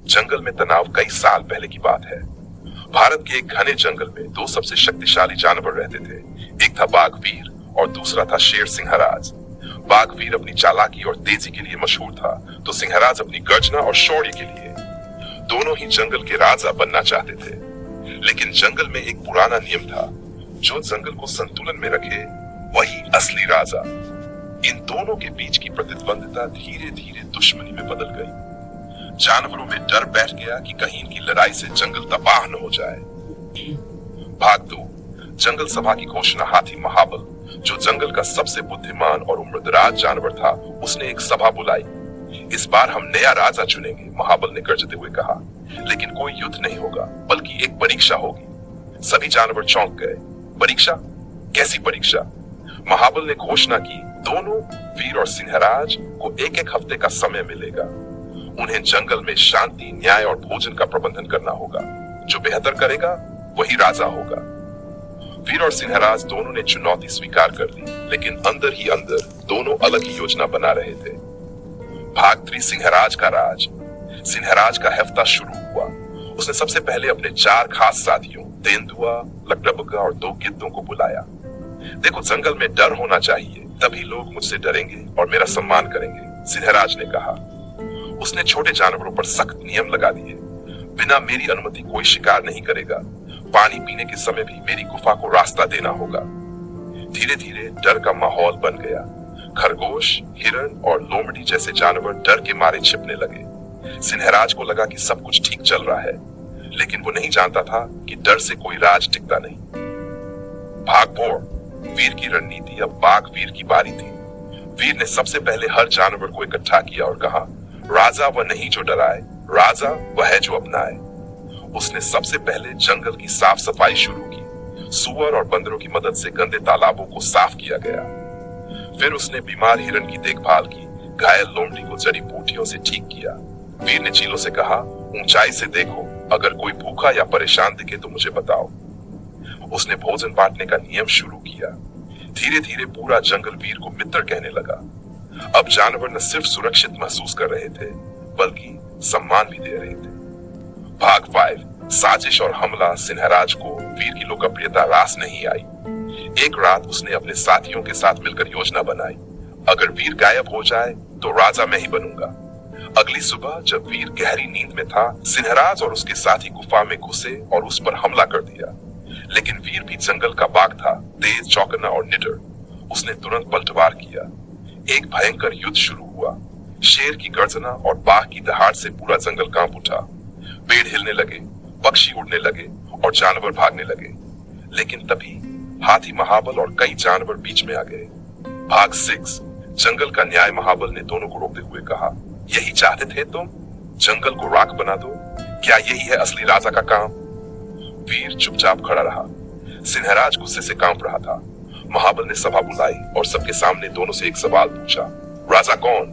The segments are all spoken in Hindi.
जंगल में तनाव कई साल पहले की बात है। भारत के एक घने जंगल में दो सबसे शक्तिशाली जानवर रहते थे। एक था बाघ वीर और दूसरा था शेर सिंहराज। बाघ वीर अपनी चालाकी और तेजी के लिए मशहूर था, तो सिंहराज अपनी गर्जना और शौर्य के लिए। दोनों ही जंगल के राजा बनना चाहते थे, लेकिन जंगल में एक पुराना नियम था, जो जंगल को संतुलन में रखे वही असली राजा। इन दोनों के बीच की प्रतिद्वंदिता धीरे धीरे दुश्मनी में बदल गई। जानवरों में डर बैठ गया कि कहीं इनकी लड़ाई से जंगल तबाह न हो जाए। भाग 2, जंगल सभा की घोषणा। हाथी महाबल, जो जंगल का सबसे बुद्धिमान और उम्रदराज जानवर था, उसने एक सभा बुलाई। इस बार हम नया राजा चुनेंगे, महाबल ने गरजते हुए कहा। लेकिन कोई युद्ध नहीं होगा, बल्कि एक परीक्षा होगी। सभी जानवर चौंक गए। परीक्षा? कैसी परीक्षा? महाबल ने घोषणा की, दोनों वीर और सिंहराज को एक एक हफ्ते का समय मिलेगा। उन्हें जंगल में शांति, न्याय और भोजन का प्रबंधन करना होगा। जो बेहतर करेगा वही राजा होगा। वीर और सिंहराज दोनों ने चुनौती स्वीकार कर ली, लेकिन अंदर ही अंदर दोनों अलग ही योजना बना रहे थे। भाग 3, सिंहराज का राज। सिंहराज का हफ्ता शुरू हुआ। उसने सबसे पहले अपने 4 खास साथियों तेंदुआ, लकड़बग्गा और 2 गिद्धों को बुलाया। देखो, जंगल में डर होना चाहिए, तभी लोग मुझसे डरेंगे और मेरा सम्मान करेंगे, सिंहराज ने कहा। उसने छोटे जानवरों पर सख्त नियम लगा दिए। बिना मेरी अनुमति कोई शिकार नहीं करेगा। पानी पीने के समय भी मेरी गुफा को रास्ता देना होगा। धीरे धीरे डर का माहौल बन गया। खरगोश, हिरण और लोमड़ी जैसे जानवर डर के मारे छिपने लगे। सिंहराज को लगा कि सब कुछ ठीक चल रहा है, लेकिन वो नहीं जानता था कि डर से कोई राज टिकता नहीं। भाग 4, वीर की रणनीति। अब बाघ वीर की बारी थी। वीर ने सबसे पहले हर जानवर को इकट्ठा किया और कहा, राजा वह नहीं जो डराए, राजा वह है जो अपनाए। उसने सबसे पहले जंगल की साफ सफाई शुरू की। सूअर और बंदरों की मदद से गंदे तालाबों को साफ किया गया। फिर उसने बीमार हिरण की देखभाल की, घायल लोमड़ी को जड़ी बूटियों से ठीक किया। वीर ने चीलों से कहा, ऊंचाई से देखो, अगर कोई भूखा या परेशान दिखे तो मुझे बताओ। उसने भोजन बांटने का नियम शुरू किया। धीरे धीरे पूरा जंगल वीर को मित्र कहने लगा। अब जानवर न सिर्फ सुरक्षित महसूस कर रहे थे, बल्कि सम्मान भी दे रहे थे। भाग 5, साजिश और हमला। सिंहराज को वीर की लोकप्रियता रास नहीं आई। एक रात उसने अपने साथियों के साथ मिलकर योजना बनाई। अगर वीर गायब हो जाए तो राजा मैं ही बनूंगा। अगली सुबह जब वीर गहरी नींद में था, सिंहराज और उसके साथी गुफा में घुसे और उस पर हमला कर दिया। लेकिन वीर भी जंगल का बाघ था, तेज, चौकन्ना और निडर। उसने तुरंत पलटवार किया। एक भयंकर युद्ध शुरू हुआ। शेर की गर्जना और बाघ की दहाड़ से पूरा जंगल कांप उठा। पेड़ हिलने लगे, पक्षी उड़ने लगे और जानवर भागने लगे। लेकिन तभी हाथी महाबल और कई जानवर बीच में आ गए। भाग 6, जंगल का न्याय। महाबल ने दोनों को रोकते हुए कहा, यही चाहते थे तुम? जंगल को राख बना दो? क्या यही है असली राजा का काम? वीर चुपचाप खड़ा रहा। सिंहराज गुस्से से कांप रहा था। महाबल ने सभा बुलाई और सबके सामने दोनों से एक सवाल पूछा, राजा कौन?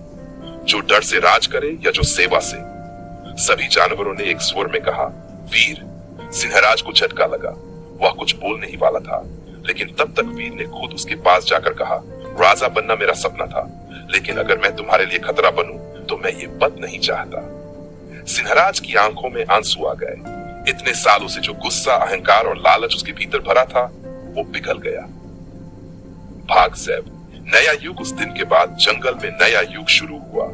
जो डर से राज करे या जो सेवा से? सभी जानवरों ने एक स्वर में कहा, वीर। सिंहराज को झटका लगा। वह कुछ बोलने ही वाला था, लेकिन तब तक वीर ने खुद उसके पास जाकर कहा, राजा बनना मेरा सपना था, लेकिन अगर मैं तुम्हारे लिए खतरा बनूं तो मैं ये पद नहीं चाहता। सिंहराज की आंखों में आंसू आ गए। इतने सालों से जो गुस्सा, अहंकार और लालच उसके भीतर भरा था, वो पिघल गया। भाग 7, नया युग। उस दिन के बाद जंगल में नया युग शुरू हुआ।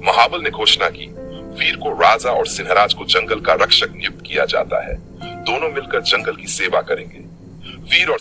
महाबल ने घोषणा की, वीर को राजा और सिंहराज को जंगल का रक्षक नियुक्त किया जाता है। दोनों मिलकर जंगल की सेवा करेंगे। वीर और